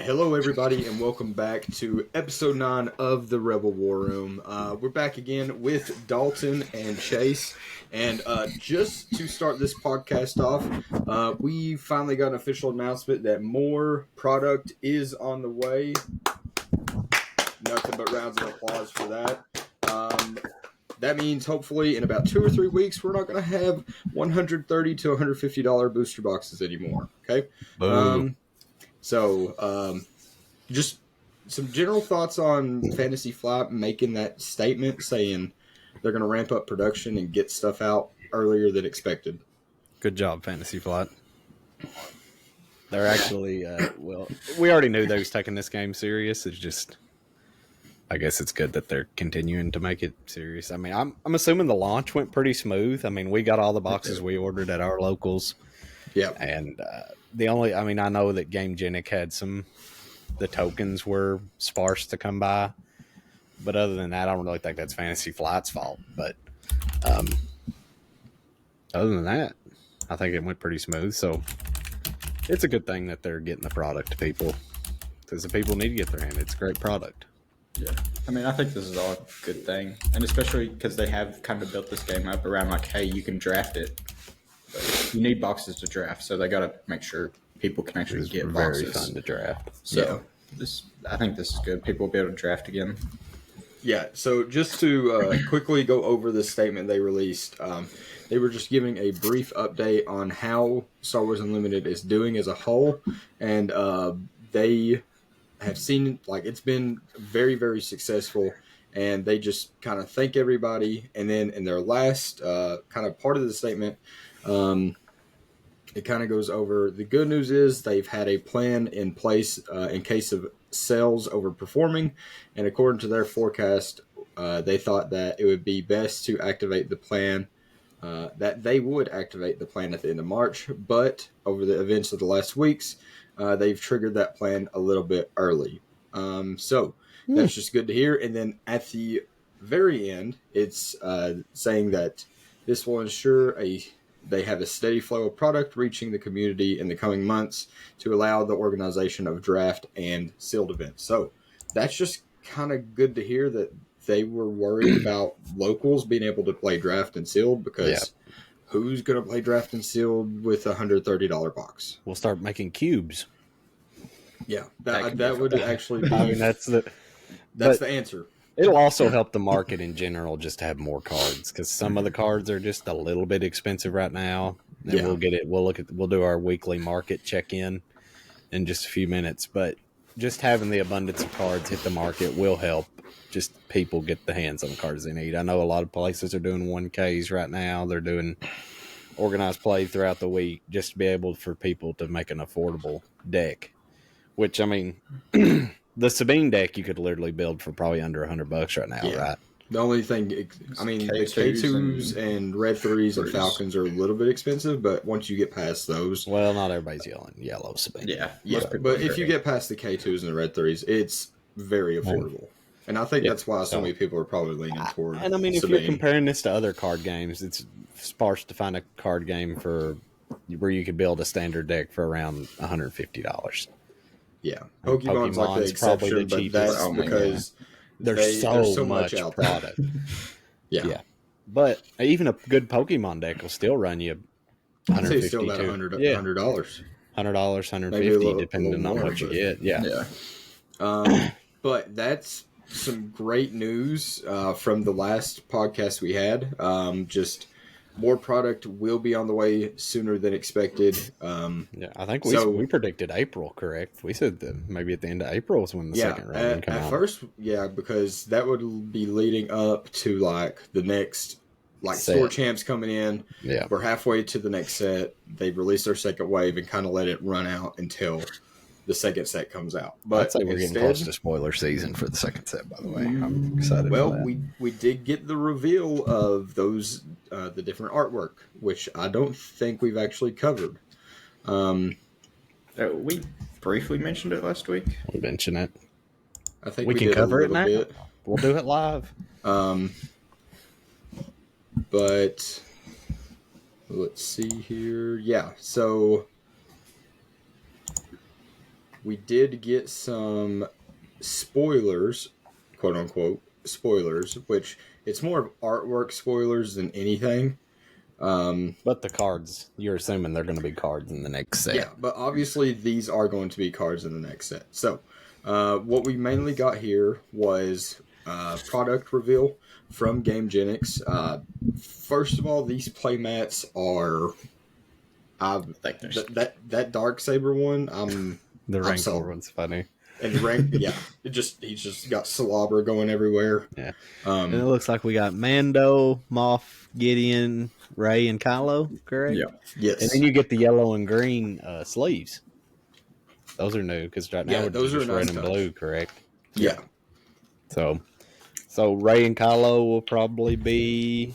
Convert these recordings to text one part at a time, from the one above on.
Hello, everybody, and welcome back to episode 9 of the Rebel War Room. We're back again with Dalton and Chase. And just to start this podcast off, we finally got an official announcement that more product is on the way. Nothing but rounds of applause for that. That means hopefully in about 2 or 3 weeks, we're not going to have $130 to $150 booster boxes anymore. Okay? Just some general thoughts on Fantasy Flight making that statement saying they're going to ramp up production and get stuff out earlier than expected. Good job, Fantasy Flight. They're actually, we already knew they was taking this game serious. It's just, I guess it's good that they're continuing to make it serious. I mean, I'm assuming the launch went pretty smooth. I mean, we got all the boxes we ordered at our locals. Yeah. And I know that Game Genic had the tokens were sparse to come by. But other than that, I don't really think that's Fantasy Flight's fault. But other than that, I think it went pretty smooth. So it's a good thing that they're getting the product to people. Because the people need to get their hand. It's a great product. Yeah. I mean, I think this is all a good thing. And especially because they have kind of built this game up around like, hey, you can draft it. But you need boxes to draft. So they got to make sure people can actually get boxes. Very fun to draft. So I think this is good. People will be able to draft again. Yeah, so just to quickly go over the statement they released, they were just giving a brief update on how Star Wars Unlimited is doing as a whole, and they have seen, it's been very, very successful, and they just kind of thank everybody, and then in their last kind of part of the statement, it kind of goes over, the good news is they've had a plan in place in case of sales overperforming, and according to their forecast, they thought that it would be best to activate the plan, that they would activate the plan at the end of March, but over the events of the last weeks, they've triggered that plan a little bit early. So that's just good to hear. And then at the very end, it's saying that this will ensure they have a steady flow of product reaching the community in the coming months to allow the organization of draft and sealed events. So that's just kind of good to hear that they were worried about locals being able to play draft and sealed, because who's going to play draft and sealed with a $130 box? We'll start making cubes. Yeah, that would actually be. I mean, that's the answer. It'll also help the market in general just to have more cards, because some of the cards are just a little bit expensive right now. And we'll do our weekly market check-in just a few minutes. But just having the abundance of cards hit the market will help just people get the hands on the cards they need. I know a lot of places are doing 1Ks right now. They're doing organized play throughout the week just to be able for people to make an affordable deck. Which, I mean, the Sabine deck you could literally build for probably under $100 right now, right? The only thing, I mean, the K2s and Red 3s and Falcons are a little bit expensive, but once you get past those... Well, not everybody's yelling yellow Sabine. Yeah, but if you get past the K2s and the Red 3s, it's very affordable. And I think that's why so many people are probably leaning toward And I mean, if Sabine. you're comparing this to other card games, it's sparse to find a card game where you could build a standard deck for around $150. Yeah, Pokemon's like the exception, but that's because there's so much out product. Yeah. But even a good Pokemon deck will still run you $150. Still about $100. $100, $150, depending on what you get. Yeah. But that's some great news from the last podcast we had. Just more product will be on the way sooner than expected. I think we predicted April, correct? We said that maybe at the end of April is when the second round would come out. At first, because that would be leading up to the next Store Champs coming in. Yeah. We're halfway to the next set. They release their second wave and kind of let it run out until the second set comes out. But I'd say we're getting close to spoiler season for the second set, by the way. I'm excited for that. we did get the reveal of those the different artwork, which I don't think we've actually covered. We briefly mentioned it last week. We mentioned it. I think we can cover it now. Bit. We'll do it live. But let's see here. Yeah, so we did get some spoilers, quote unquote spoilers, which it's more of artwork spoilers than anything. But the cards, you're assuming they're going to be cards in the next set. Yeah, but obviously these are going to be cards in the next set. So, what we mainly got here was product reveal from GameGenix. First of all, these playmats are. That dark saber one. The Rancor one's funny. And the rank, yeah, he's just got slobber going everywhere. Yeah, and it looks like we got Mando, Moff, Gideon, Ray, and Kylo. Correct. Yeah. Yes. And then you get the yellow and green sleeves. Those are new because right now those we're just are red nice and touch. blue. Correct. Yeah. So Ray and Kylo will probably be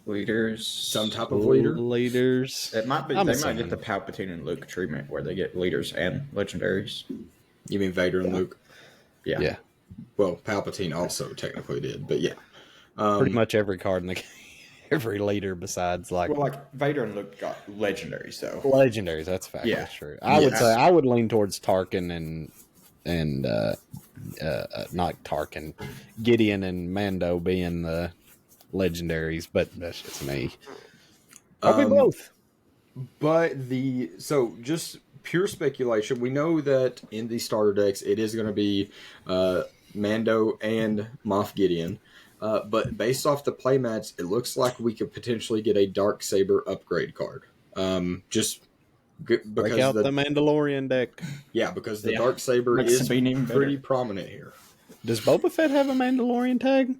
leaders. Some type of leader. Leaders. It might be. I'm They assuming. might get the Palpatine and Luke treatment where they get leaders and legendaries. You mean Vader and Luke? Yeah. Yeah. Well, Palpatine also technically did, but yeah. Pretty much every card in the game, every leader besides like Vader and Luke got legendaries though. legendaries. That's fact. Yeah. That's true. I would say I would lean towards Tarkin and not Tarkin, Gideon and Mando being the legendaries, but that's just me. Probably both. But just pure speculation. We know that in the starter decks, it is going to be Mando and Moff Gideon. But based off the playmats, it looks like we could potentially get a Dark Saber upgrade card. Because Break out the Mandalorian deck. Yeah, because the Dark Saber is pretty prominent here. Does Boba Fett have a Mandalorian tag?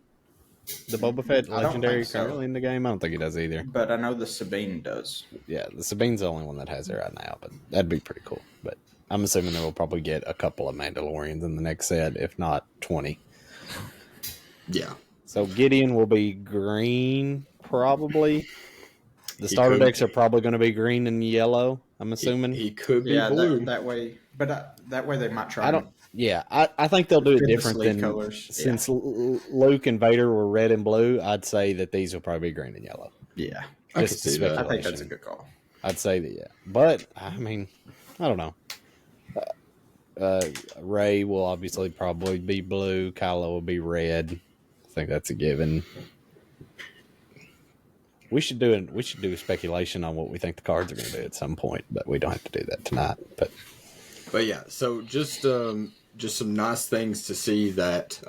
The Boba Fett legendary think so. currently in the game? I don't think he does either. But I know the Sabine does. Yeah, the Sabine's the only one that has it right now, but that'd be pretty cool. But I'm assuming that we'll probably get a couple of Mandalorians in the next set, if not 20. Yeah. So Gideon will be green, probably. The starter decks are probably going to be green and yellow, I'm assuming. He could be blue. That way. But that way they might try. I think they'll do it Fit the different sleeve than colors. since Luke and Vader were red and blue. I'd say that these will probably be green and yellow. Yeah. Just see that. I think speculation. that's a good call. I'd say that, yeah. But I mean, I don't know. Ray will obviously probably be blue. Kylo will be red. I think that's a given. We should do a speculation on what we think the cards are going to do at some point, but we don't have to do that tonight. But yeah, so just some nice things to see that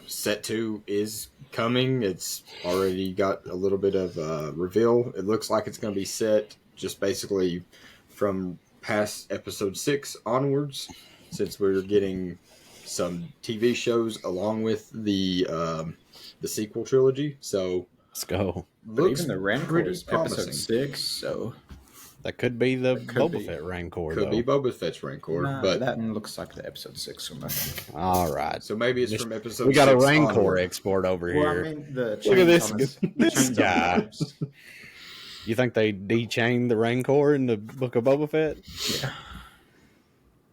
set 2 is coming. It's already got a little bit of reveal. It looks like it's going to be set just basically from past episode 6 onwards, since we're getting some TV shows along with the sequel trilogy. So let's go. But even the Rancor is promising. episode 6, so That could be the Boba Fett Rancor. Could be Boba Fett's Rancor, but that one looks like the episode 6 one. I think. All right. So maybe it's from episode. We got a 6 Rancor onward. export over Well, here. I mean, the Look at this, chains this on guy. the ropes. You think they de-chained the Rancor in the Book of Boba Fett? Yeah.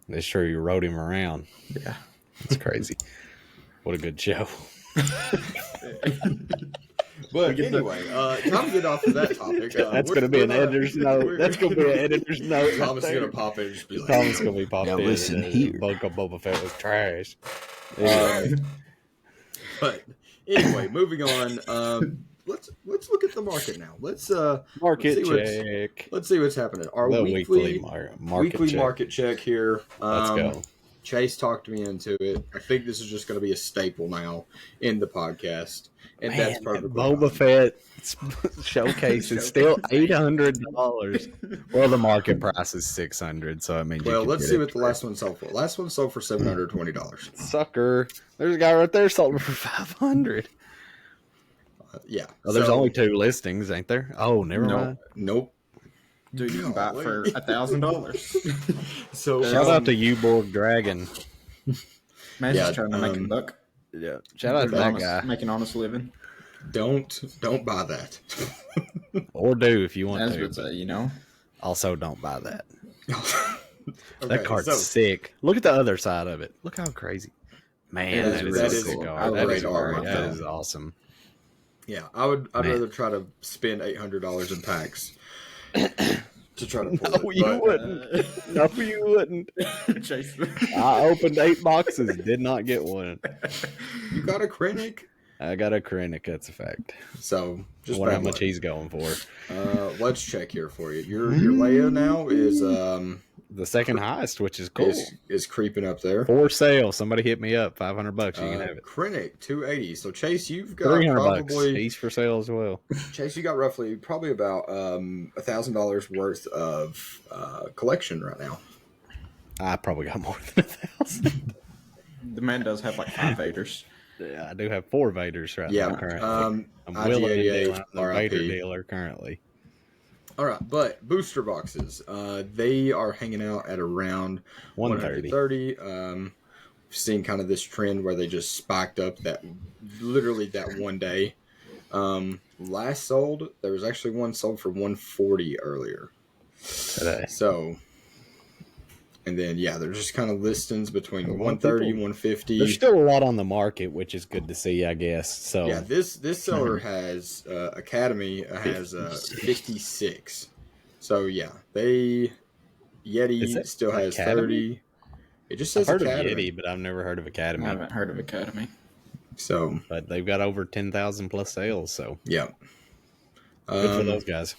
They sure you rode him around. Yeah. That's crazy. What a good show. But anyway, time to get off of that topic. That's going to be an editor's note. That's going to be an editor's note. Thomas is going to pop in and just be like, Thomas going to be popping Now in. listen here. Book of Boba Fett was trash. But anyway, moving on. Let's look at the market now. Let's Market let's see check. let's see what's happening. Our The weekly market check. market check here. Let's go. Chase talked me into it. I think this is just going to be a staple now in the podcast, and Man, that's perfectly Boba fine. Fett showcase is still $800. Well, the market price is $600. So I mean, you Well, could let's get see it what the last one sold for. Last one sold for $720. Sucker. There's a guy right there sold it for $500. Yeah. Oh, there's So- only 2 listings, ain't there? Oh, never No. mind. Nope. Dude, you can buy it for $1,000. So Shout out to Uborg Dragon. Man's Yeah, just trying to make a buck. Yeah. Shout out to that guy. Make an honest living. don't buy that. Or do if you want As to. would say, you know. Also, don't buy that. Okay, That card's so- sick. Look at the other side of it. Look how crazy. Man, That is that really is a cool. sick I card. That like is art great. like That that. is awesome. Yeah, I'd Man. rather try to spend $800 in packs to try to pull No, it. you But wouldn't. No, you wouldn't. Chase. I opened 8 boxes, did not get one. you got a Krennic, I got a Krennic, that's a fact. so just Wonder how bad much luck. he's going for. Let's check here for you. Your Leia now is The second highest, which is cool. is creeping up there. For sale. Somebody hit me up. $500. You can have it. Krennic 280. So Chase, you've got $300. probably He's for sale as well. Chase, you got probably about $1,000 worth of collection right now. I probably got more than 1,000. The man does have like 5 Vaders. Yeah, I do have 4 Vaders right now currently. I'm willing to do I'm the Vader dealer currently. All right, but booster boxes, they are hanging out at around 130. We've seen kind of this trend where they just spiked up literally that one day. Last sold, there was actually one sold for 140 earlier. Today. So, and then there's just kind of listings between 130, 150. There's still a lot on the market, which is good to see, I guess. So yeah, this seller has Academy has 56. So Yeti still has Academy? 30. It just says I've heard Academy. of Yeti, but I've never heard of Academy. I haven't heard of Academy. So, but they've got over 10,000 plus sales. So yeah, good for those guys.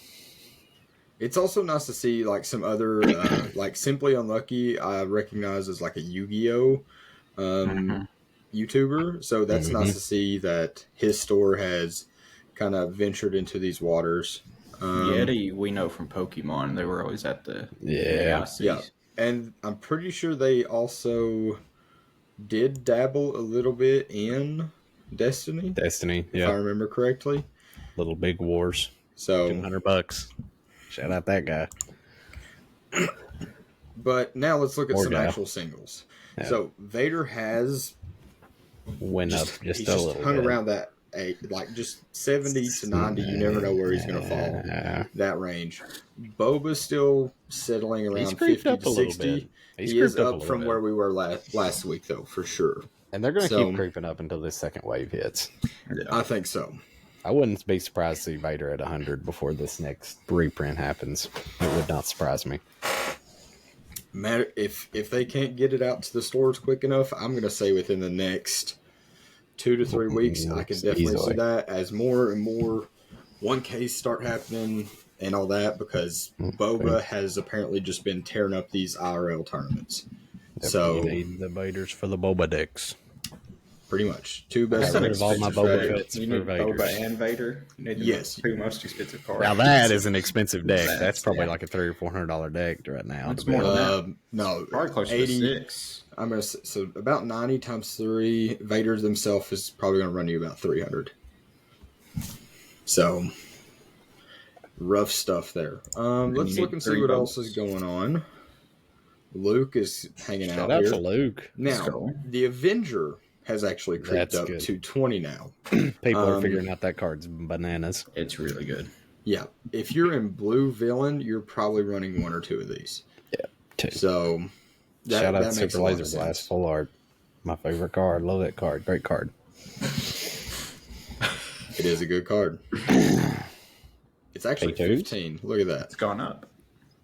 It's also nice to see like some other like Simply Unlucky. I recognize as like a Yu-Gi-Oh YouTuber, so that's nice to see that his store has kind of ventured into these waters. Yeti, we know from Pokemon. They were always at the yeah, and I'm pretty sure they also did dabble a little bit in Destiny. If I remember correctly. Little Big Wars. So $200. Shout out that guy. But now let's look at some actual singles. Yeah. So Vader has went up just a little hung bit. Around that like just 70 to 90. You never know where he's going to fall. That range. Boba's still settling around 50 to 60. He is up from where we were last week, though, for sure. And they're going to keep creeping up until this second wave hits. Yeah. I think so. I wouldn't be surprised to see Vader at 100 before this next reprint happens. It would not surprise me. Matter if they can't get it out to the stores quick enough, I'm going to say within the next 2 to 3 weeks, I can definitely see that as more and more 1Ks start happening and all that, because Boba has apparently just been tearing up these IRL tournaments. So you need the Vaders for the Boba decks. Pretty much. 2 best of all my Boba Fetts you need Boba and Vader. You need the 2 most expensive cards. Now that is an expensive deck. That's probably like a $300 or $400 deck right now. It's more than that. No, probably close 80, to 6. I'm gonna so about 90 times 3. Vader himself is probably gonna run you about 300. So rough stuff there. Let's look and see what else is going on. Luke is hanging out here. Shout out to Luke. Now the Avenger has actually creeped up to 20 now. People are figuring out that card's bananas. It's really good. Yeah. If you're in blue villain, you're probably running 1 or 2 of these. Yeah, 2. So shout out to Super Laser Blast, full art. My favorite card. Love that card. Great card. It is a good card. It's actually 15. Look at that. It's gone up.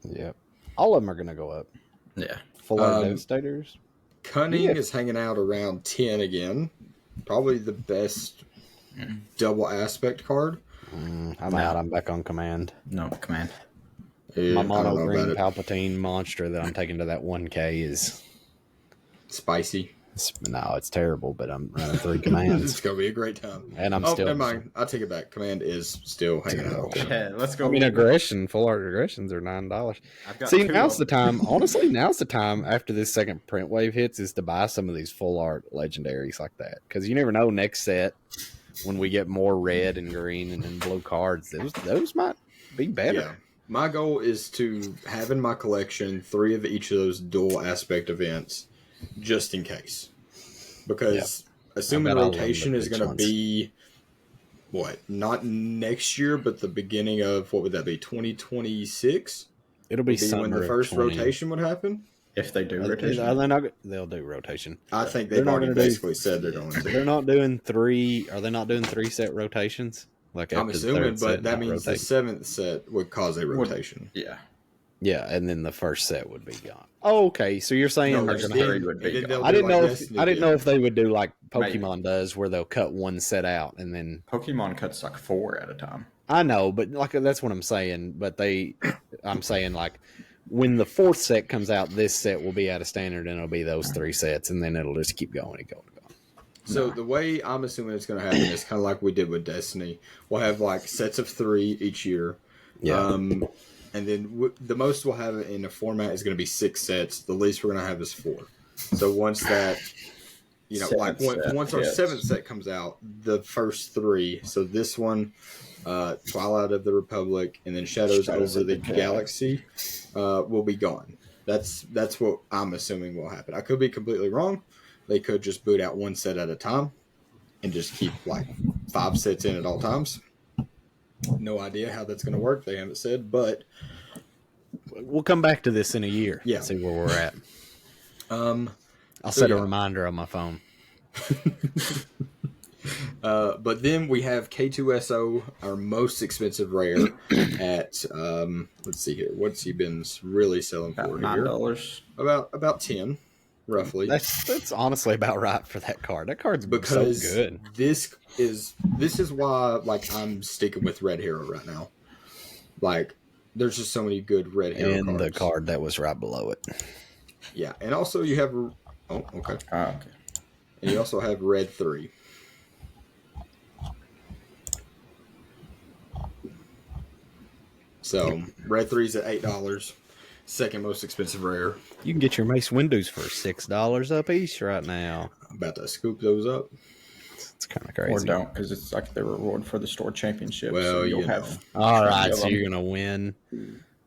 Yep. All of them are going to go up. Yeah. Full art Devastators. Cunning is hanging out around 10 again. Probably the best double aspect card. I'm out. I'm back on Command. No, Command. My mono green Palpatine monster that I'm taking to that 1K is spicy. No, it's terrible, but I'm running 3 commands. It's going to be a great time. And I'm still... never mind. I'll take it back. Command is still hanging out. Yeah, let's go. I mean, full art aggressions are $9. See, now's the time. Honestly, now's the time after this second print wave hits is to buy some of these full art legendaries like that. Because you never know next set when we get more red and green and blue cards, those might be better. Yeah. My goal is to have in my collection 3 of each of those dual aspect events, just in case. Because assuming rotation is going to be, not next year, but the beginning of, what would that be, 2026? It'll be when the first rotation would happen. If they do rotation. They'll do rotation. I think they've already basically said they're going to. They're not doing 3, are they not doing 3 set rotations? Like I'm assuming, but that means the 7th set would cause a rotation. Yeah. Yeah, and then the first set would be gone. Oh, okay. So you're saying No, they're there's gonna three would be and then they'll I do didn't like know Destiny if I didn't know did. if they would do like Maybe. Pokemon does, where they'll cut one set out and then Pokemon cuts like 4 at a time. I know, but like that's what I'm saying. But I'm saying like when the fourth set comes out, this set will be out of standard, and it'll be those 3 sets, and then it'll just keep going and going and going. So the way I'm assuming it's going to happen is kind of like we did with Destiny. We'll have like sets of 3 each year. Yeah. And then the most we'll have in a format is going to be 6 sets. The least we're going to have is 4. So once that, once our 7th set comes out, the first 3. So this one, Twilight of the Republic, and then Shadows over the Galaxy, will be gone. That's what I'm assuming will happen. I could be completely wrong. They could just boot out 1 set at a time and just keep like 5 sets in at all times. No idea how that's going to work. They haven't said, but we'll come back to this in a year. Yeah. See where we're at. I'll So, set a yeah. reminder on my phone. But then we have K2SO, our most expensive rare, at let's see here. What's he been really selling for About here? $9. About 10, roughly. That's honestly about right for that card. That card's Because so good. this is why like I'm sticking with Red Hero right now. Like there's just so many good Red Hero And cards. the card that was right below it. Yeah, and also you have okay. Okay. And you also have Red 3. So Red 3's at $8. Second most expensive rare. You can get your Mace Windows for $6 a piece right now. I'm about to scoop those up. It's kind of crazy. Or don't, because it's like the reward for the store championship. Well, so you'll you have. know. All right, of so them. you're gonna win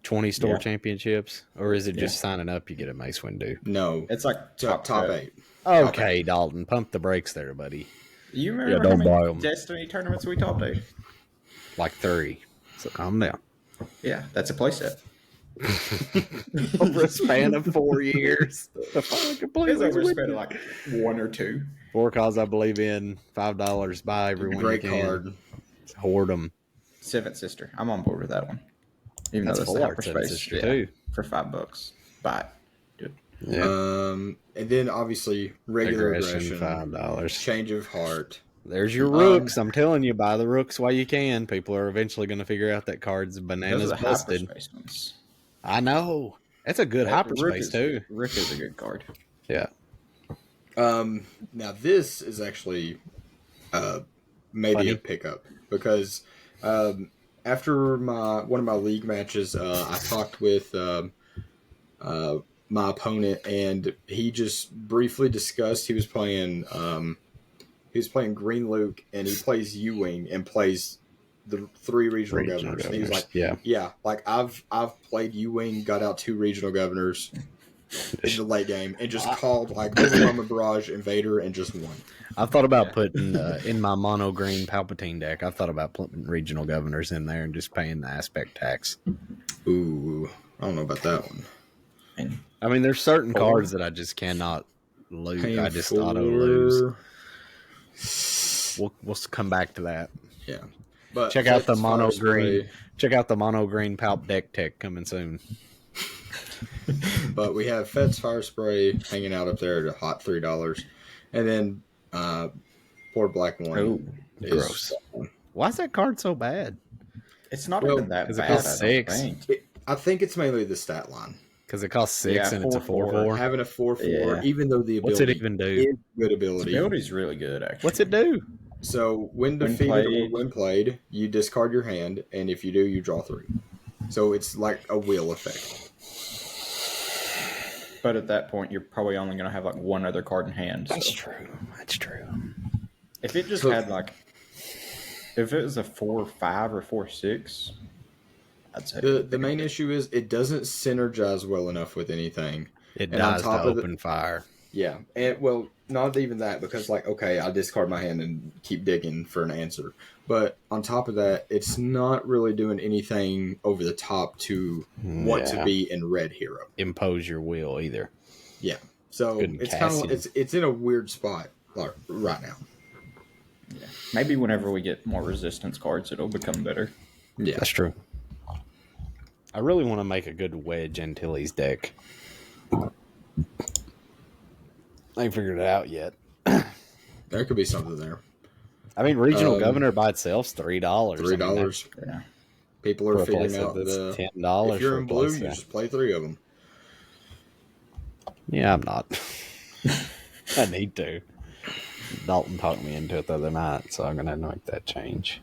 20 store Yeah. championships, or is it just signing up you get a Mace Windu? No, It's like top cut. 8. Okay, Dalton, pump the brakes there, buddy. You remember Yeah, how don't many buy 'em. Destiny tournaments we topped to? Like 3. So calm down. Yeah, that's a playset. Over a span of 4 years. I finally It's completely over a switched span it. of like 1 or 2. For a cause I believe in. $5. Buy everyone Great you can. card. Hoard them. Seventh Sister. I'm on board with that one. Even That's though that's the full art Seventh hyperspace. Sister, too. For $5. Buy it. Do it. Yeah. And then obviously regular aggression, $5. change of heart. There's your rooks. I'm telling you, buy the rooks while you can. People are eventually going to figure out that card's Those bananas are the busted. hyperspace ones. I know. That's a good hyperspace too. Rick is a good card. Yeah. Now this is actually maybe Funny. a pickup because after one of my league matches, I talked with my opponent, and he just briefly discussed he was playing Green Luke, and he plays U-Wing and plays the 3 regional governors. And he was like, yeah, like I've played U-Wing, got out 2 regional governors in the late game, and just called like Overwhelming Barrage, Invader, and just won. I've thought about putting in my mono green Palpatine deck. I've thought about putting regional governors in there and just paying the aspect tax. Ooh, I don't know about that one. I mean, there's certain cards that I just cannot lose. Paying I just for- auto lose. We'll come back to that. Yeah, but Check out the Fet's mono Fire green. Spray. Check out the mono green Palp deck tech coming soon. But we have Fet's Fire Spray hanging out up there at a hot $3, and then poor Black One. Oh, is gross. Why is that card so bad? It's not Well, even that 'cause it bad. costs I don't 6. think. I think it's mainly the stat line. Because it costs 6 Yeah, and it's a 4/4. Having a 4/4, Yeah. even though the What's ability it even do? is good The ability. ability's really good, actually. What's it do? So when When defeated played- or when played, you discard your hand, and if you do, you draw 3. So it's like a wheel effect. But at that point, you're probably only going to have like 1 other card in hand. So. true. That's true. If it just So- had like, if it was a 4/5 or 4/6, I'd say The main issue is it doesn't synergize well enough with anything. It And on dies to top of open fire. Yeah, and well, not even that, because like, okay, I discard my hand and keep digging for an answer. But on top of that, it's not really doing anything over the top to want to Yeah. be in Red Hero. Impose your will either. Yeah, so Good it's kind of Cassian. it's in a weird spot right now. maybe whenever we get more resistance cards, it'll become better. Yeah, That's true. I really want to make a good wedge Antilles deck. I ain't figured it out yet. There could be something there. I mean, regional governor by itself's $3. $3. Yeah. People are figuring out that's the $10. if you're for a in blue, place you just play 3 of them. Yeah, I'm not. I need to. Dalton talked me into it the other night, so I'm gonna make that change.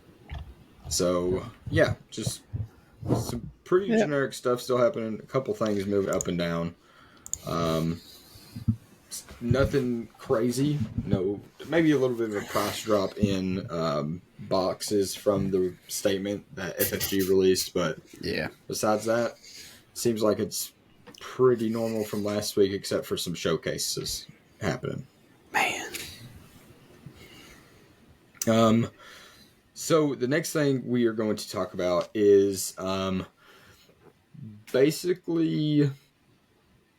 So yeah, just some pretty generic stuff still happening. A couple things moving up and down. Nothing crazy. No, maybe a little bit of a price drop in boxes from the statement that FFG released, but Yeah. besides that, seems like it's pretty normal from last week, except for some showcases happening. Man. So the next thing we are going to talk about is basically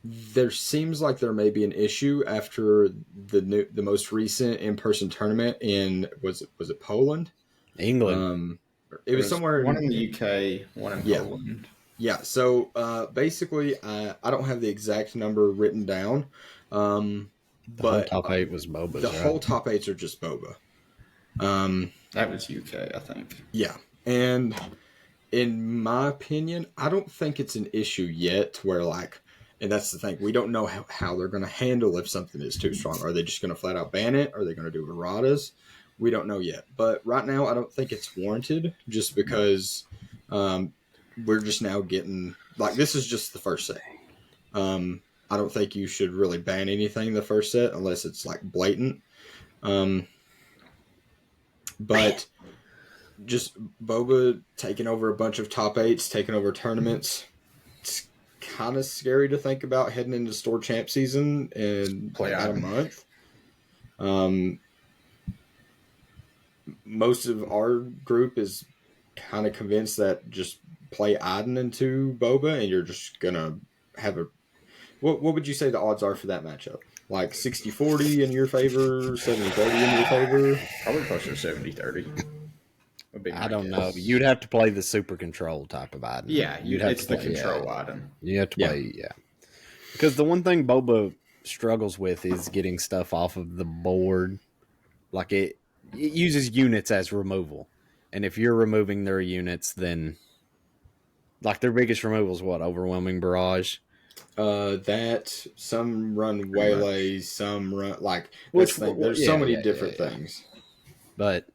there seems like there may be an issue after the most recent in-person tournament in was it Poland? England. It was somewhere one in the UK, one in Poland. Yeah, so basically I don't have the exact number written down. The But whole top 8 was Boba's. The whole top 8s are just Boba. That was UK, I think. Yeah, and in my opinion, I don't think it's an issue yet where and that's the thing, we don't know how they're going to handle if something is too strong. Are they just going to flat out ban it? Are they going to do erratas? We don't know yet. But right now, I don't think it's warranted just because we're just now getting, this is just the first set. I don't think you should really ban anything the first set unless it's blatant. But just Boba taking over a bunch of top 8s, taking over tournaments. It's kind of scary to think about heading into store champ season in about a month. Most of our group is kind of convinced that just play Iden into Boba and you're just going to have a... What would you say the odds are for that matchup? 60-40 in your favor, 70-30 in your favor? Probably closer to 70-30. I don't know. You'd have to play the super control type of Iden. Yeah, it's the control Iden. You have to play, Because the one thing Boba struggles with is getting stuff off of the board. It uses units as removal. And if you're removing their units, then their biggest removal is what? Overwhelming Barrage? That some run waylays, some run there's so many different things. But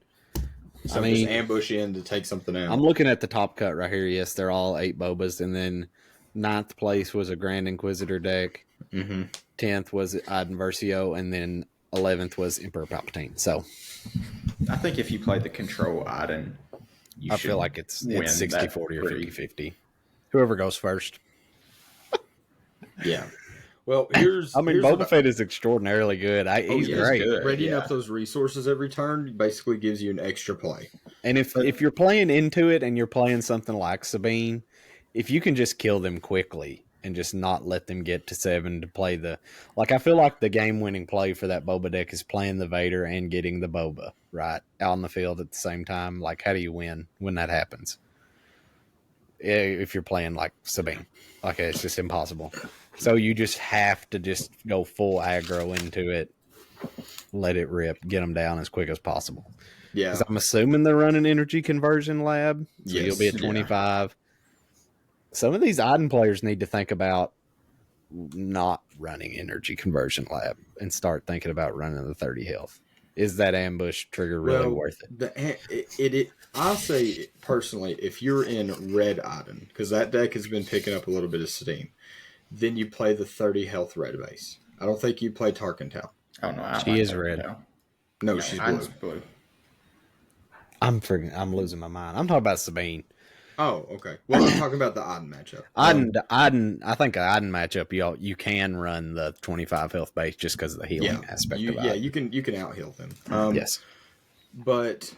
some just ambush in to take something out. I'm looking at the top cut right here. Yes, they're all 8 Bobas, and then 9th place was a Grand Inquisitor deck. 10th was Iden Versio, and then 11th was Emperor Palpatine. So I think if you play the control Iden, I feel like it's 60-40 or 50-50. Whoever goes first. Yeah. Well, Boba Fett is extraordinarily good. He's great. Good, readying up those resources every turn basically gives you an extra play. And if you're playing into it and you're playing something like Sabine, if you can just kill them quickly and just not let them get to 7 to play I feel like the game-winning play for that Boba deck is playing the Vader and getting the Boba right out on the field at the same time. How do you win when that happens? If you're playing Sabine, it's just impossible. So you just have to just go full aggro into it, let it rip, get them down as quick as possible. Yeah. Because I'm assuming they're running energy conversion lab, so you'll be at 25. Some of these Iden players need to think about not running energy conversion lab and start thinking about running the 30 health. Is that ambush trigger really worth it? I'll say personally, if you're in red Iden, because that deck has been picking up a little bit of steam, then you play the 30 health red base. I don't think you play Tarkental. Oh no, she is red. No, she's blue. I'm losing my mind. I'm talking about Sabine. Oh, okay. Well, I'm talking about the Iden matchup. Iden, I think an Iden matchup, you can run the 25 health base just because of the healing aspect of it. Yeah, you can out heal them. Yes, but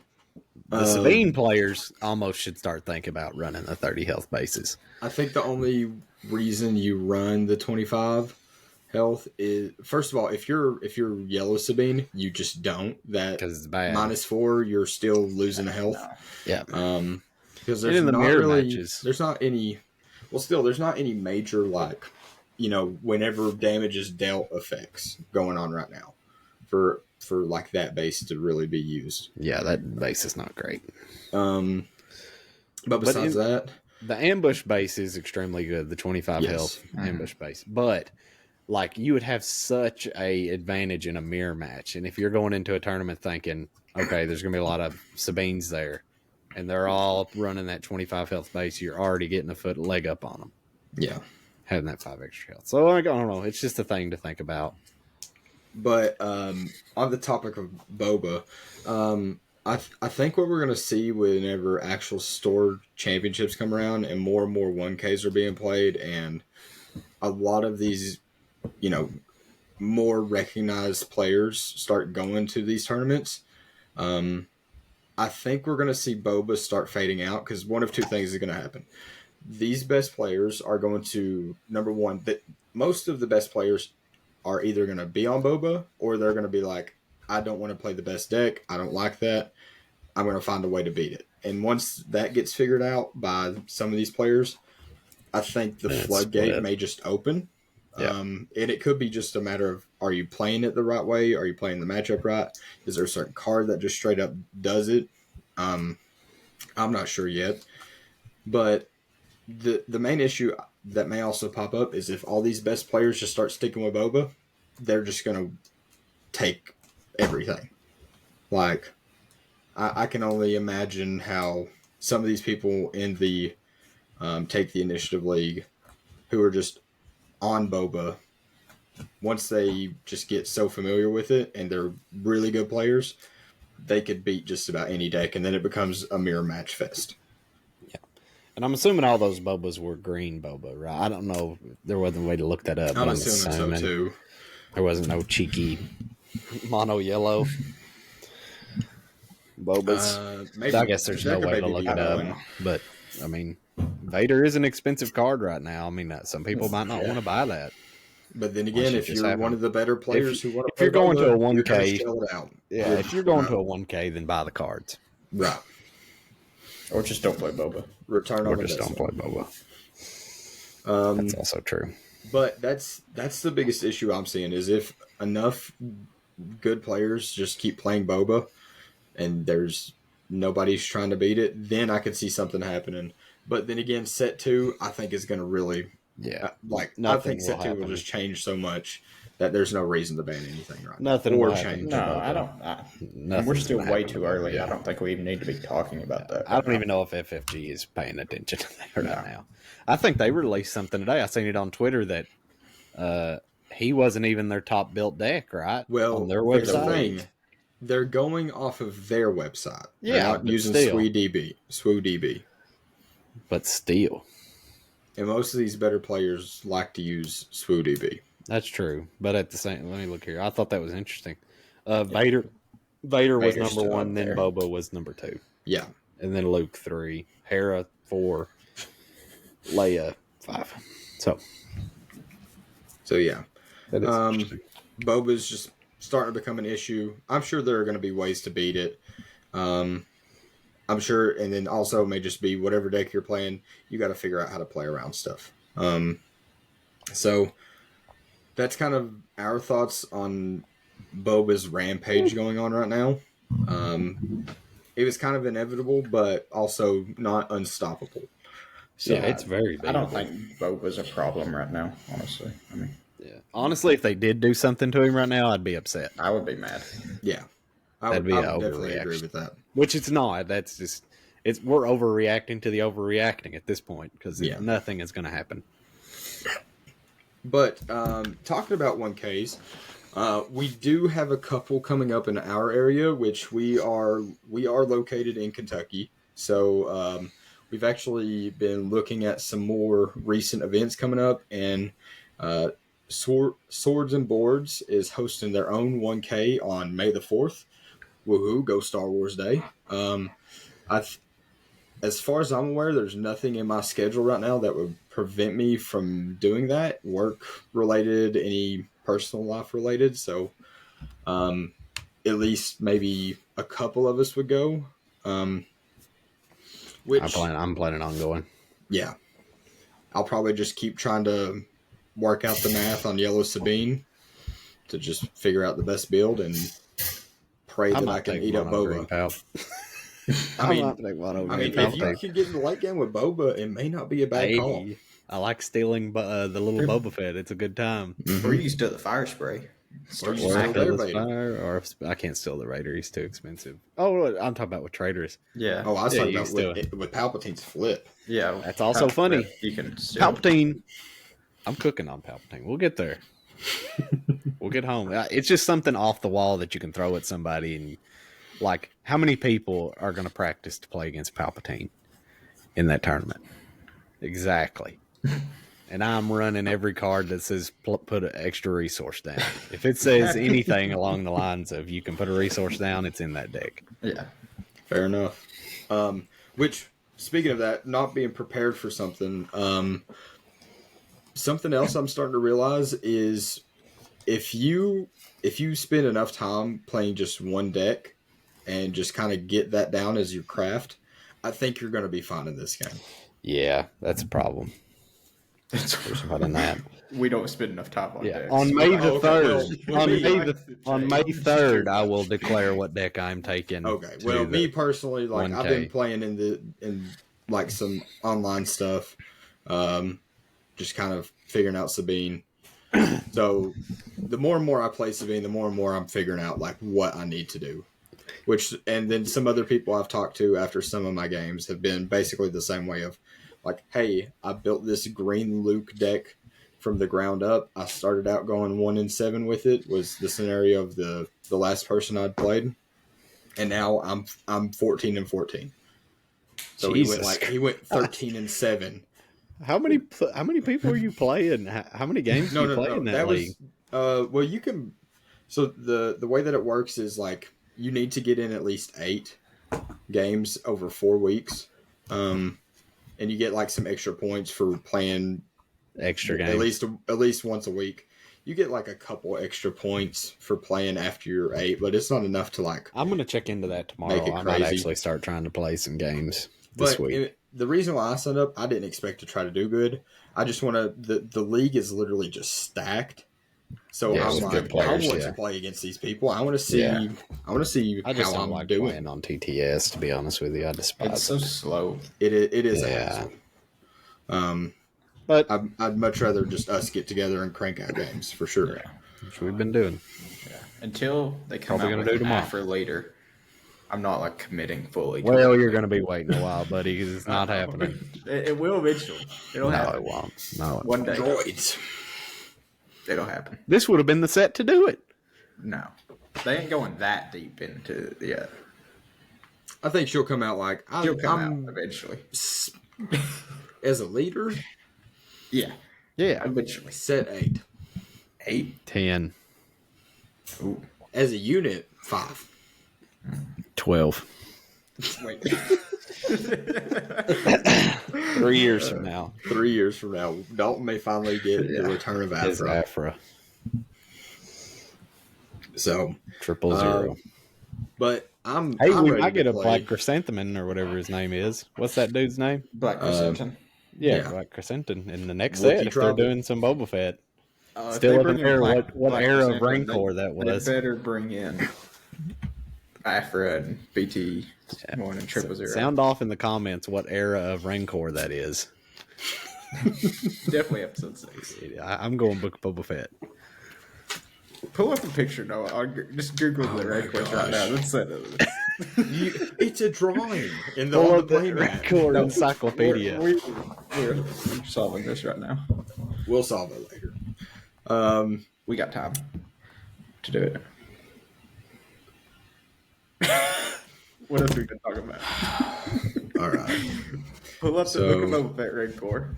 the Sabine players almost should start thinking about running the 30 health bases. I think the only reason you run the 25 health is, first of all, if you're yellow Sabine, you just don't. That because it's bad. -4, you're still losing health. Yeah. Because there's not really matches. There's not any. Well, still, there's not any major whenever damage is dealt effects going on right now for like that base to really be used. Yeah, that base is not great. But besides that, the ambush base is extremely good. The 25 health ambush base, but like you would have such a advantage in a mirror match, and if you're going into a tournament thinking, okay, there's going to be a lot of Sabines there, and they're all running that 25 health base, you're already getting a leg up on them. Yeah, having that 5 extra health. So I don't know. It's just a thing to think about. But on the topic of Boba, I think what we're going to see whenever actual store championships come around and more 1Ks are being played, and a lot of these, more recognized players start going to these tournaments. I think we're going to see Boba start fading out because one of two things is going to happen. These best players are going to, number one, that most of the best players are either going to be on Boba or they're going to be like, I don't want to play the best deck. I don't like that. I'm going to find a way to beat it. And once that gets figured out by some of these players, I think the floodgate may just open. Yeah. And it could be just a matter of, are you playing it the right way? Are you playing the matchup right? Is there a certain card that just straight up does it? I'm not sure yet. But the main issue that may also pop up is if all these best players just start sticking with Boba, they're just going to take everything. Like, I can only imagine how some of these people in the Take the Initiative League who are just on Boba, once they just get so familiar with it and they're really good players, they could beat just about any deck, and then it becomes a mirror match fest. Yeah. And I'm assuming all those Bobas were green Boba, right? I don't know. There wasn't a way to look that up. I'm assuming so, too. There wasn't no cheeky mono yellow Bobas. Maybe, I guess there's no way to look it up. But, I mean, Vader is an expensive card right now. I mean, some people might not want to buy that. But then again, if you're one of the better players who want to play, if you're going to a 1K, if you're going to a 1K, then buy the cards. Right. Or just don't play Boba. Return on Or just don't play Boba. That's also true. But that's the biggest issue I'm seeing is if enough good players just keep playing Boba and there's nobody's trying to beat it, then I could see something happening. But then again, set 2, I think is going to really... Yeah, I think set 2 will just change so much that there's no reason to ban anything right nothing now. Or change. No, I don't. We're still way too early. Yeah. I don't think we even need to be talking about that. I don't even know if FFG is paying attention to that right now. I think they released something today. I seen it on Twitter that he wasn't even their top built deck, right? Well, on their website. They're going off of their website. Yeah, they're not using SWDB. But still. And most of these better players like to use SWDB. That's true. But at the same, let me look here. I thought that was interesting. Vader was number 1, then Boba was number 2. Yeah. And then Luke 3, Hera 4, Leia 5. So yeah. That is interesting. Boba's just starting to become an issue. I'm sure there are going to be ways to beat it. I'm sure, and then also it may just be whatever deck you're playing, you got to figure out how to play around stuff. So that's kind of our thoughts on Boba's rampage going on right now. It was kind of inevitable, but also not unstoppable. So yeah, it's very big. I don't think Boba's a problem right now, honestly. I mean, yeah. Honestly, if they did do something to him right now, I'd be upset. I would be mad. Yeah. I would definitely agree with that. Which it's not. That's just we're overreacting to the overreacting at this point because nothing is going to happen. But talking about 1Ks, we do have a couple coming up in our area, which we are located in Kentucky. So we've actually been looking at some more recent events coming up, and Swords and Boards is hosting their own 1K on May the 4th. Woohoo, go Star Wars Day. As far as I'm aware, there's nothing in my schedule right now that would prevent me from doing that, work related, any personal life related. So at least maybe a couple of us would go. I'm planning on going. Yeah. I'll probably just keep trying to work out the math on Yellow Sabine to just figure out the best build and pray I that I might can take eat up one on Green Boba. Palp. I mean, might take one on I Green mean, if you Palp. can get in the late game with Boba, it may not be a bad call. Hey, I like stealing the little Boba Fett. It's a good time. Or you steal the fire spray. Or you Or steal steal their the Vader. Spire, or I can't steal the Raider. He's too expensive. Oh, I'm talking about with traders. Yeah. Oh, I was Yeah, talking you about still- with Palpatine's flip. Yeah. That's also funny. You can steal. Palpatine. I'm cooking on Palpatine. We'll get there. We'll get home. It's just something off the wall that you can throw at somebody, and like, how many people are going to practice to play against Palpatine in that tournament? Exactly. And I'm running every card that says put an extra resource down. If it says anything along the lines of you can put a resource down, it's in that deck. Yeah. Fair enough. Which, speaking of that, not being prepared for something, something else I'm starting to realize is if you spend enough time playing just one deck and just kind of get that down as your craft, I think you're going to be fine in this game. Yeah, that's a problem. There's more than that. We don't spend enough time on decks. On May the okay, third, well, on May 3rd, I will declare what deck I'm taking. Okay. Well, me personally, like 1K. I've been playing in like some online stuff, just kind of figuring out Sabine. So the more and more I play Sabine, the more and more I'm figuring out like what I need to do. And then some other people I've talked to after some of my games have been basically the same way of like, hey, I built this green Luke deck from the ground up. I started out going 1-7 with it, was the scenario of the last person I'd played. And now I'm 14-14. So he went 13-7. How many people are you playing? How many games do you play in that league? Well, you can. So the way that it works is like you need to get in at least 8 games over 4 weeks, and you get like some extra points for playing Extra games. at least once a week. You get like a couple extra points for playing after you're 8, but it's not enough to like. I'm gonna check into that tomorrow. Make it I might crazy. actually start trying to play some games this week. The reason why I signed up, I didn't expect to try to do good. I just want to. The league is literally just stacked. So Yeah, I'm some like, good players, I want yeah. to play against these people. I want to see. Yeah. I want to see I just how don't I'm like doing. playing on TTS. To be honest with you, I despise It's so it. slow. It is a Yeah. hassle. But I'd much rather just us get together and crank out games for sure. Yeah. which we've been doing. Yeah. Until they come Probably out gonna with do an tomorrow. offer later, I'm not like committing fully. Well, you're going to be waiting a while, buddy, because it's not happening. It will eventually. It'll No, happen. it won't. No, One day. Droids. It'll happen. this would have been the set to do it. No. They ain't going that deep into it yet. I think she'll come out like She'll come I'm out eventually. as a leader. Yeah. Yeah, Eventually. Set 8. 8. 10, Ooh. As a unit, 5. 12. Wait. 3 years from now 3 years from now, Dalton may finally get the return of is Afra. Afra. So, 000. but I'm. Hey, I'm we ready might to get a play. Black Chrysanthemum or whatever his name is. What's that dude's name? Black Chrysanthemum. Yeah, Yeah. Black Chrysanthemum in the next Wookiee set if Tribal. they're doing some Boba Fett. If Still they up bring in in there Black- what Black era of Chrysanthemum, Rancor that was. They better bring in Afra and BT 1 and 000. Sound off in the comments what era of Rancor that is. Definitely episode 6. I'm going Book of Boba Fett. Pull up a picture, Noah. Just Google the Rancor right now. Let's set it. It's a drawing in the Pull on the up the playmat. Rancor encyclopedia. We're solving this right now. We'll solve it later. We got time to do it. What else we been talking about? All right. Pull up the So- Book of Boba Fett Rancor.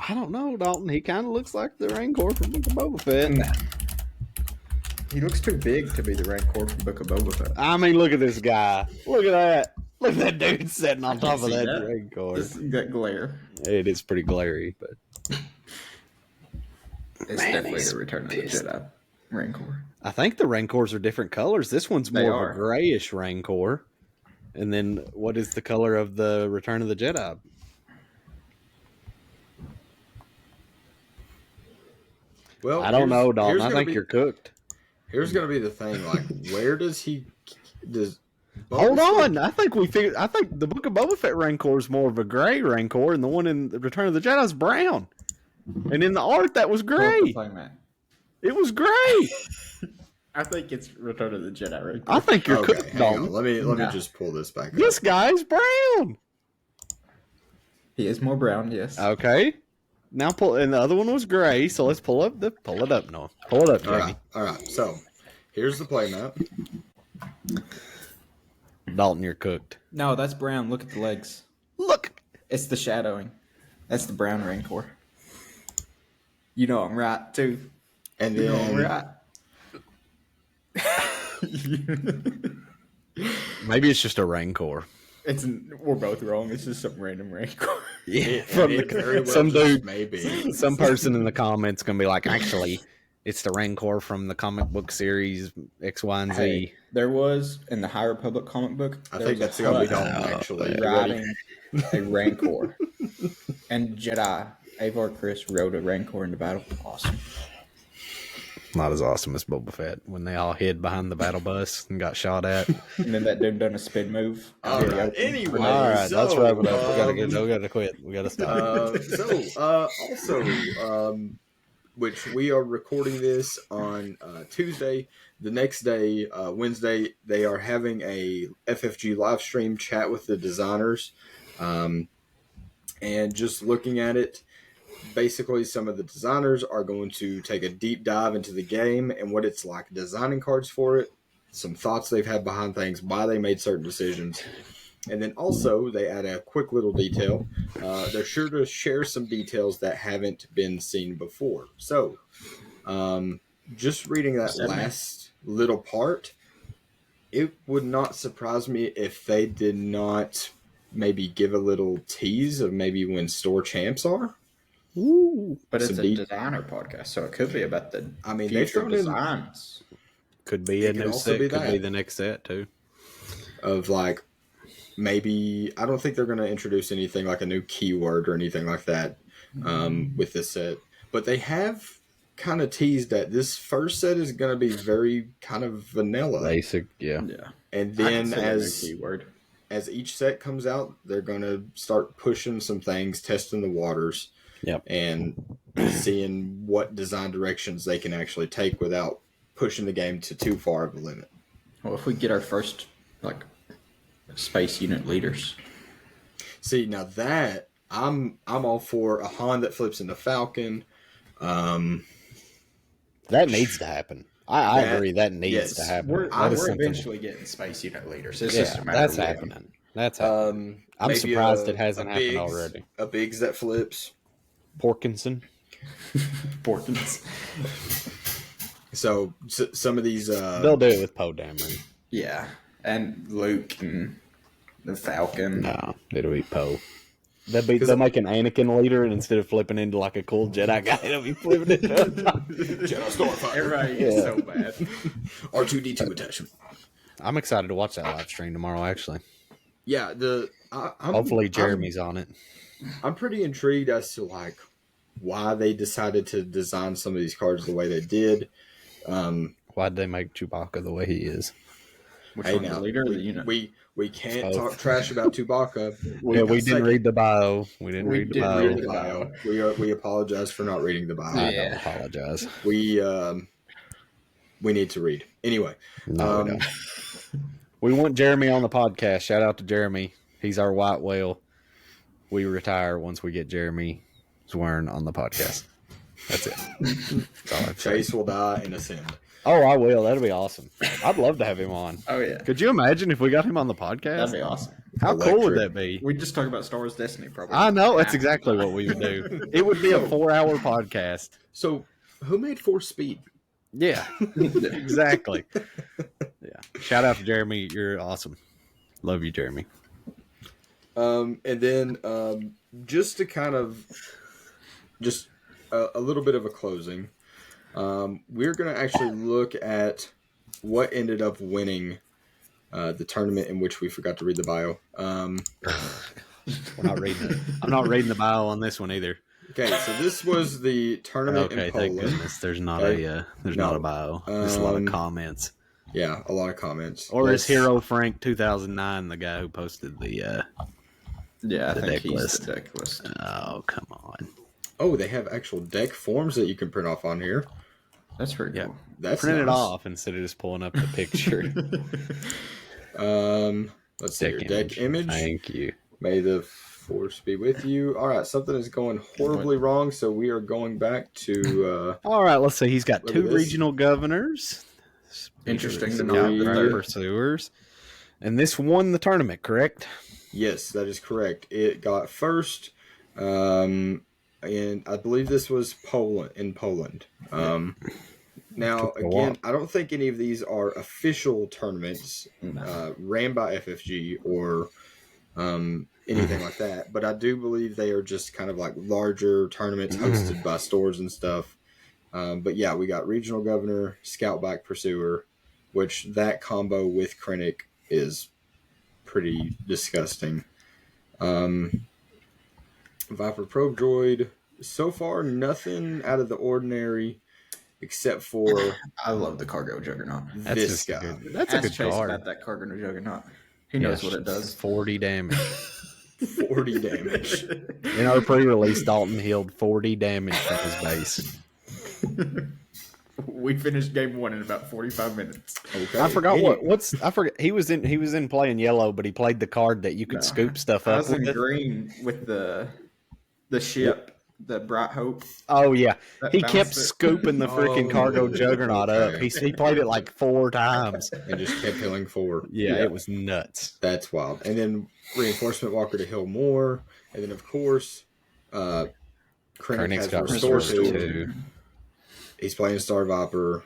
I don't know, Dalton. He kind of looks like the Rancor from Book of Boba Fett. He looks too big to be the Rancor from Book of Boba Fett. I mean, look at this guy. Look at that. Look at that dude sitting on top of see that, that. Rancor. That glare. It is pretty glary, but It's Man, definitely he's the Return of the pissed. Jedi Rancor. I think the Rancors are different colors. This one's They more are. of a grayish Rancor. And then what is the color of the Return of the Jedi? Well, I don't know, Dalton. I think be, you're cooked. Here's going to be the thing. Like, where does does Hold Boba on. I think the Book of Boba Fett Rancor is more of a gray Rancor, and the one in the Return of the Jedi is brown. And in the art, that was Pull up the gray. playmat. It was gray. I think it's Return of the Jedi right I think you're Okay, cooked, hang Dalton. on. Let me just pull this back This up. guy's brown. He is more brown, yes. Okay. Now and the other one was gray, so let's pull it up, Noah. Pull it up, Jamie. All right. So, here's the playmat. Dalton, you're cooked. No, that's brown. Look at the legs. Look. It's the shadowing. That's the brown Rancor. You know I'm right, too. And You know then I'm right. Maybe it's just a Rancor. We're both wrong. It's just some random Rancor. it very well some just dude, maybe. some person in the comments gonna be like, actually, it's the Rancor from the comic book series X, Y, and Z. Hey, there was in the High Republic comic book. I think that's the only Dalton actually. riding a Rancor, and Jedi Avar Chris rode a Rancor into battle. Awesome. Not as awesome as Boba Fett when they all hid behind the battle bus and got shot at. And then that dude done a spin move. All right. Anyway, All right, so, let's wrap it up. We gotta quit. We gotta stop. Which we are recording this on Tuesday. The next day, Wednesday, they are having a FFG live stream chat with the designers, and just looking at it. Basically, some of the designers are going to take a deep dive into the game and what it's like designing cards for it, some thoughts they've had behind things, why they made certain decisions. And then also, they add a quick little detail. They're sure to share some details that haven't been seen before. So, just reading that last little part, it would not surprise me if they did not maybe give a little tease of maybe when store champs are. Ooh. But it's a designer podcast, so it could be about the they've thrown designs. Could be a new set. Could be the next set too. Of like maybe I don't think they're going to introduce anything like a new keyword or anything like that with this set, but they have kind of teased that this first set is going to be very kind of vanilla, basic, Yeah. And then as each set comes out, they're going to start pushing some things, testing the waters. Yep. And seeing what design directions they can actually take without pushing the game to too far of a limit. Well, if we get our first space unit leaders. See, now that I'm all for a Han that flips into Falcon. That needs to happen. I agree. That needs to happen. We're eventually getting space unit leaders. It's just a matter that's of happening. That's happening. I'm surprised it hasn't happened already. A Biggs that flips. Porkinson. So some of these they'll do it with Poe Dameron. Yeah, and Luke and the Falcon. No, it'll be Poe. They'll make an Anakin leader, and instead of flipping into like a cool Jedi guy, they'll be flipping into Jedi Starfighter. Everybody is so bad. R2D2 attachment. I'm excited to watch that live stream tomorrow. Actually, yeah. Hopefully Jeremy's on it. I'm pretty intrigued as to like why they decided to design some of these cards the way they did. Why'd they make Chewbacca the way he is? Which one's the leader of the unit? We can't talk trash about Chewbacca. We didn't read the bio. We didn't read the bio. We apologize for not reading the bio. I don't apologize. We need to read. Anyway. No, we don't. We want Jeremy on the podcast. Shout out to Jeremy. He's our white whale. We retire once we get Jeremy swearing on the podcast. That's it. That's all I've Chase will die and ascend. Oh, I will. That'll be awesome. I'd love to have him on. Oh, yeah. Could you imagine if we got him on the podcast? That'd be awesome. How cool would that be? We'd just talk about Star Wars Destiny, probably. I know. That's exactly what we would do. It would be a 4-hour podcast. So, who made Force Speed? Yeah, exactly. Yeah. Shout out to Jeremy. You're awesome. Love you, Jeremy. And then just to kind of just a little bit of a closing, we're going to actually look at what ended up winning the tournament in which we forgot to read the bio. We're not reading it. I'm not reading the bio on this one either. Okay, so this was the tournament Okay, in thank Poland. goodness. There's not Okay. not a bio. There's a lot of comments. Yeah, a lot of comments. Or is Hero Frank 2009 the guy who posted the Yeah, I think deck he's list? the deck list. Oh, come on. Oh, they have actual deck forms that you can print off on here. That's pretty Yeah. cool. That's Print it nice. off instead of just pulling up the picture. Let's see your deck image. Thank you. May the force be with you. All right, something is going horribly wrong, so we are going back to. All right, let's see. He's got Look 2 at this. regional governors. Interesting to Scout know the that third. Pursuers. And this won the tournament, correct? Yes, that is correct. It got first, and I believe this was Poland. Now, Took a again, while. I don't think any of these are official tournaments ran by FFG or anything like that, but I do believe they are just kind of like larger tournaments hosted by stores and stuff. But yeah, we got Regional Governor, Scoutback Pursuer, which that combo with Krennic is pretty disgusting. Viper Probe Droid, so far nothing out of the ordinary except for I love the Cargo Juggernaut. this guy. That's a Ask good Chase card. about that Cargo Juggernaut. He knows what it does. 40 damage. 40 damage. In our pre-release, Dalton healed 40 damage from his base. We finished game 1 in about 45 minutes. Okay. I forgot I forget. He was in playing yellow, but he played the card that you could scoop stuff I up was in with. green with the ship, the Bright Hope. Oh yeah, That he kept bounced it. scooping the freaking Cargo Juggernaut up. okay. He played it like 4 times. And just kept healing 4. Yeah, it was nuts. That's wild. And then Reinforcement Walker to heal more. And then, of course, Krennic Krennic's has got Restore Restore 2. too. He's playing Star Viper.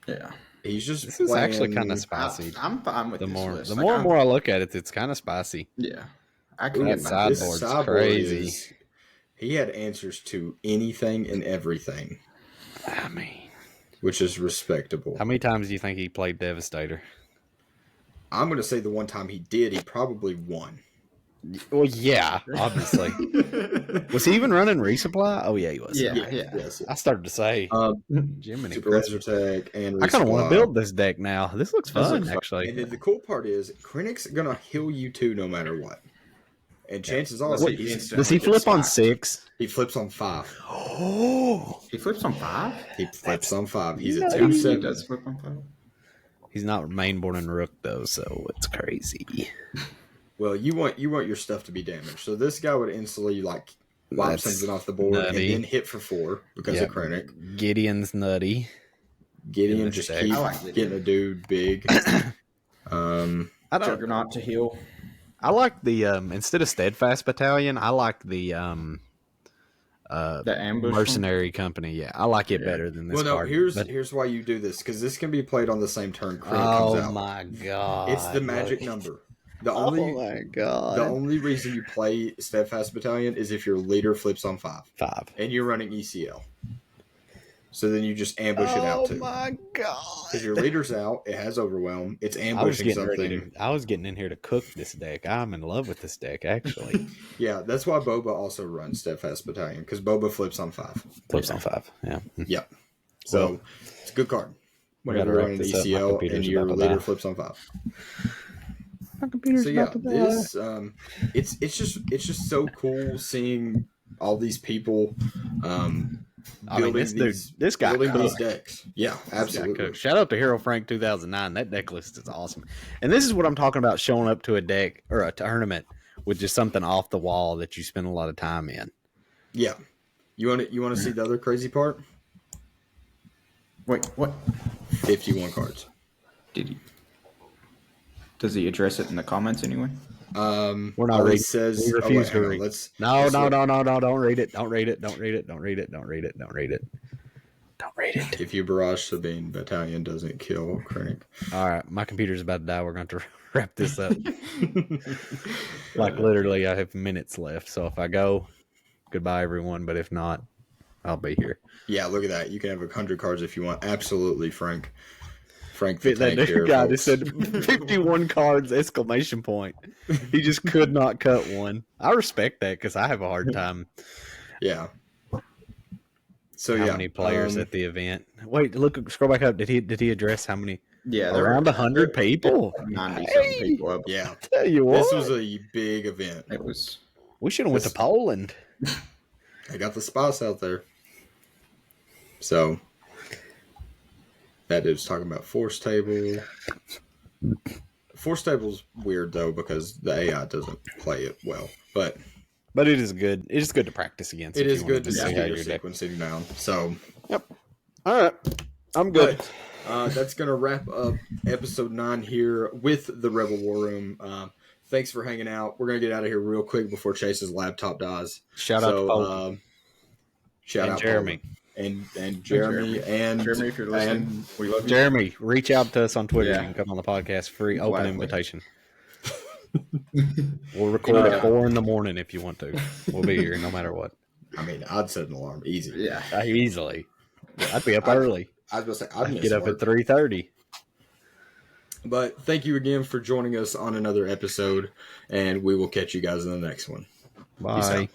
Yeah. He's just This is playing, actually kind of spicy. I'm fine with The this more list. the Like, more I'm- and more I look at it, it's kind of spicy. Yeah. I can That get side- my this Sideboard's sideboard crazy. he had answers to anything and everything, I mean, which is respectable. how many times do you think he played Devastator? I'm going to say the one time he did, he probably won. Well, yeah, obviously. Was he even running resupply? Oh yeah, he was. Yeah. Yes. I started to say, Jiminy. Super Laser Tech and I kind of want Resupply. to build this deck now. This looks fun, looks fun. actually. And then the cool part is, Krennic's going to heal you too no matter what. And chances are, Unless he he's- instantly Does he gets flip on stocked. 6? he flips on 5. Oh, He flips on 5? He flips on 5. He's a nice. 2-7. He does flip on 5. he's not mainboard and rook though, so it's crazy. Well, you want your stuff to be damaged. So this guy would instantly like wipe That's something off the board nutty. and then hit for 4 because Yep. of Krennic. Gideon's nutty. Gideon this just deck. keep I like Gideon. getting a dude big. I don't. Juggernaut to heal. I like the instead of Steadfast Battalion, I like the The ambush. Mercenary Company. Yeah, I like it better than this Well, no, card. here's but- here's why you do this because this can be played on the same turn Krennic oh comes out. my god! It's the magic look. number. The Oh only my god! the only reason you play Steadfast Battalion is if your leader flips on 5 5. and you're running ECL. So then you just ambush it out Oh too. my god! Because your leader's out, it has overwhelm. It's I was ambushing getting something. ready. I was getting in here to cook this deck. I'm in love with this deck. Actually, Yeah, that's why Boba also runs Steadfast Battalion because Boba flips on 5. flips on 5. Yeah. Yep. So it's a good card. Whenever gotta you're wrap running this up. My ECL and computer's your about to leader die. flips on 5. My computer's So yeah, about to die. this it's just so cool seeing all these people I mean, building this guy building these cooked. decks. Yeah, absolutely. Shout out to Hero Frank 2009. That deck list is awesome. And this is what I'm talking about, showing up to a deck or a tournament with just something off the wall that you spend a lot of time in. Yeah. You want to see the other crazy part? Wait, what? 51 cards. Did he? Does he address it in the comments anyway? We're not all it reading. says We refuse to hang on, read. let's No, look. don't read it. Don't read it. Don't read it. Don't read it. Don't read it. Don't read it. Don't read it. If you barrage Sabine Battalion doesn't kill Krennic. All right, my computer's about to die. We're going to wrap this up. Like literally, I have minutes left. So if I go, goodbye everyone. But if not, I'll be here. Yeah, look at that. You can have 100 cards if you want. Absolutely, Frank. Frank the That tank here, guy just folks. said 51 cards! Exclamation point. He just could not cut one. I respect that because I have a hard time. Yeah. So how many players at the event? Wait, look, scroll back up. Did he address how many? Yeah, Around 100 people. 90-something people. Up. yeah, Tell you what, this was a big event. It was. we should have went to Poland. I got the spots out there. So that dude's talking about force table. Force table's weird though because the AI doesn't play it well, but it is good. It is good to practice against. it is good to see see how your you're doing. sequencing down. So, Yep. All right, I'm good. But, that's gonna wrap up episode 9 here with the Rebel War Room. Thanks for hanging out. We're gonna get out of here real quick before Chase's laptop dies. Shout out to Poland. Shout out Jeremy. And Jeremy and Jeremy, if you're listening, we love you. Jeremy, reach out to us on Twitter. Yeah. You can come on the podcast. Free open Gladly. invitation. We'll record at 4 a.m. if you want to. We'll be here no matter what. I mean, I'd set an alarm easy. Yeah. Easily. I'd be up early. I was gonna say I'd miss Get up work. at 3:30. But thank you again for joining us on another episode, and we will catch you guys in the next one. Bye. Peace out.